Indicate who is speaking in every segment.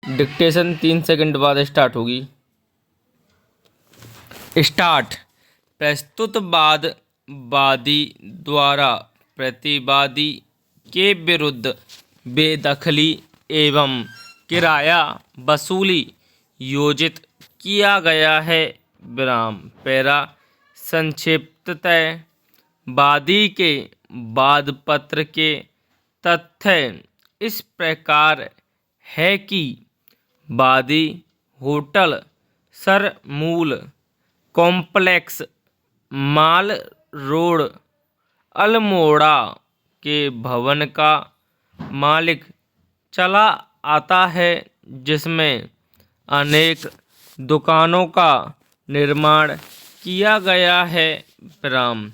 Speaker 1: Dictation 3 second बाद start होगी। Start. प्रस्तुत वादी द्वारा प्रतिवादी के विरुद्ध बेदखली एवं किराया वसूली योजित किया गया है। विराम। पैरा। संक्षिप्ततः वादी के वादपत्र के तथ्य इस प्रकार है कि वादी होटल सरमूल कॉम्प्लेक्स माल रोड अल्मोड़ा के भवन का मालिक चला आता है, जिसमें अनेक दुकानों का निर्माण किया गया है। विराम।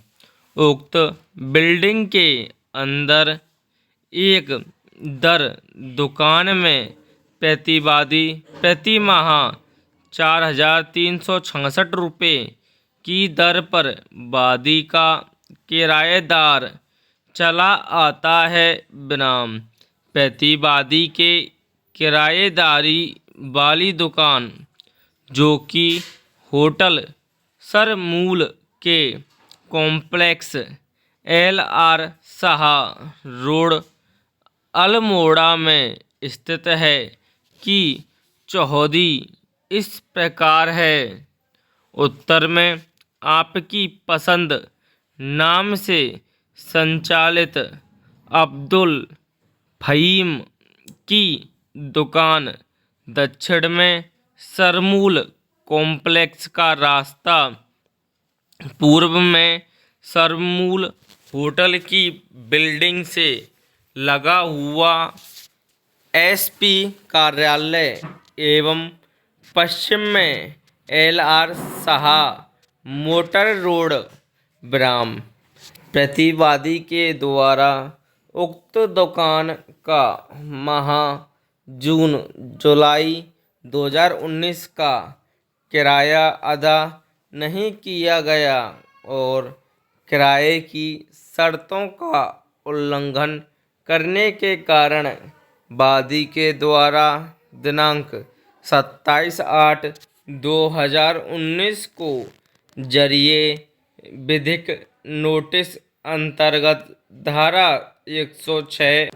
Speaker 1: उक्त बिल्डिंग के अंदर एक दर दुकान में प्रतिवादी प्रति माह 4,366 रुपये की दर पर वादी का किराएदार चला आता है। विराम। प्रतिवादी के किराएदारी वाली दुकान, जो कि होटल सरमूल के complex LR Shah road Almora में स्थित है, की चौहदी इस प्रकार है। उत्तर में आपकी पसंद नाम से संचालित अब्दुल फहीम की दुकान, दक्षिण में सरमूल कॉम्प्लेक्स का रास्ता, पूर्व में सरमूल होटल की बिल्डिंग से लगा हुआ SP कार्यालय एवं पश्चिम में LR शाह मोटर रोड। विराम। प्रतिवादी के द्वारा उक्त दुकान का माह जून जुलाई 2019 का किराया अदा नहीं किया गया और किराए की शर्तों का उल्लंघन करने के कारण वादी के द्वारा दिनांक 27/8/2019 को जरिए विधिक नोटिस अंतर्गत धारा 106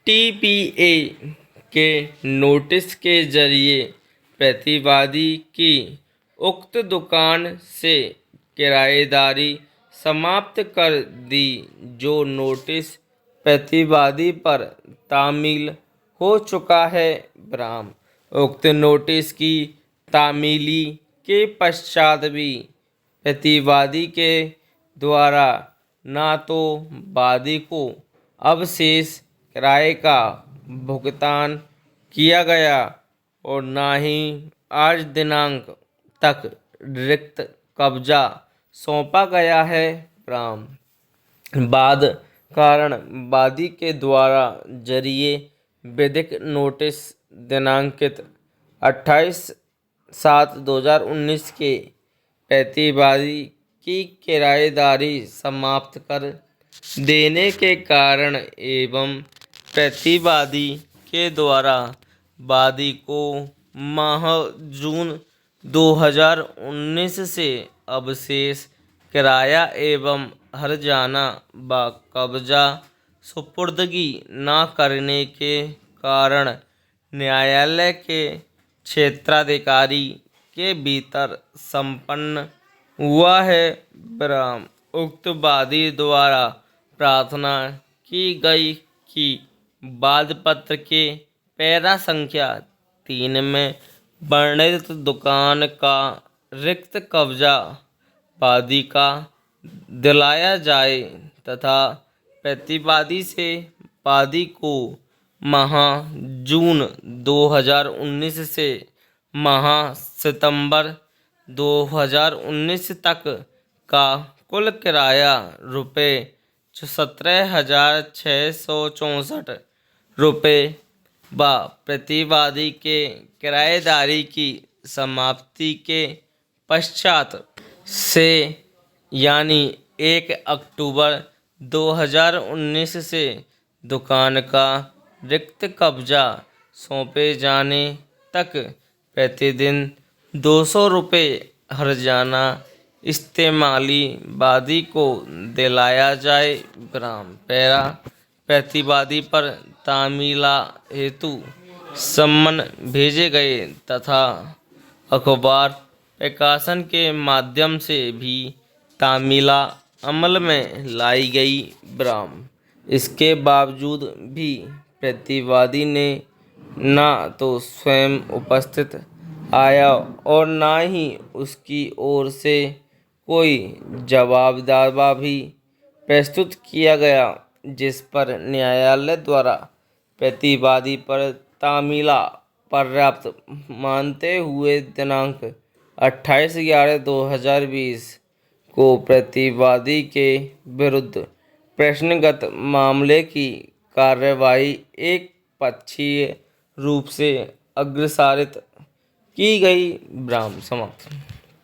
Speaker 1: TPA के नोटिस के जरिए प्रतिवादी की उक्त दुकान से किराएदारी समाप्त कर दी, जो नोटिस प्रतिवादी पर तामील हो चुका है। विराम। उक्त नोटिस की तामीली के पश्चात भी प्रतिवादी के द्वारा ना तो वादी को अवशेष किराए का भुगतान किया गया और ना ही आज दिनांक तक रिक्त कब्जा सौंपा गया है। विराम। बाद कारण वादी के द्वारा जरिए विधिक नोटिस दिनांकित 28/7/2019 के प्रतिवादी की किराएदारी समाप्त कर देने के कारण एवं प्रतिवादी के द्वारा वादी को माह जून 2019 से अवशेष किराया एवं हर्जाना व कब्जा सुपुर्दगी न करने के कारण न्यायालय के क्षेत्राधिकारी के भीतर संपन्न हुआ है। विराम। उक्त वादी द्वारा प्रार्थना की गई कि वादपत्र के पैरा संख्या 3 में वर्णित दुकान का रिक्त कब्जा वादी का दिलाया जाए तथा प्रतिवादी से वादी को माह जून 2019 से माह सितंबर 2019 तक का कुल किराया रुपये 17,664 रुपये व प्रतिवादी के किराएदारी की समाप्ति के पश्चात से यानी 1 अक्टूबर 2019 से दुकान का रिक्त कब्जा सौंपे जाने तक प्रतिदिन 200 रुपये हर्जाना इस्तेमाली वादी को दिलाया जाए। विराम। पैरा। प्रतिवादी पर तामीला हेतु सम्मन भेजे गए तथा अखबार प्रकाशन के माध्यम से भी तामीला अमल में लाई गई। विराम। इसके बावजूद भी प्रतिवादी ने न तो स्वयं उपस्थित आया और न ही उसकी ओर से कोई जवाब दावा भी प्रस्तुत किया गया, जिस पर न्यायालय द्वारा प्रतिवादी पर तामीला पर्याप्त मानते हुए दिनांक 28/11/2020 को प्रतिवादी के विरुद्ध प्रश्नगत मामले की कार्यवाही एक पक्षीय रूप से अग्रसारित की गई। विराम। समाप्त।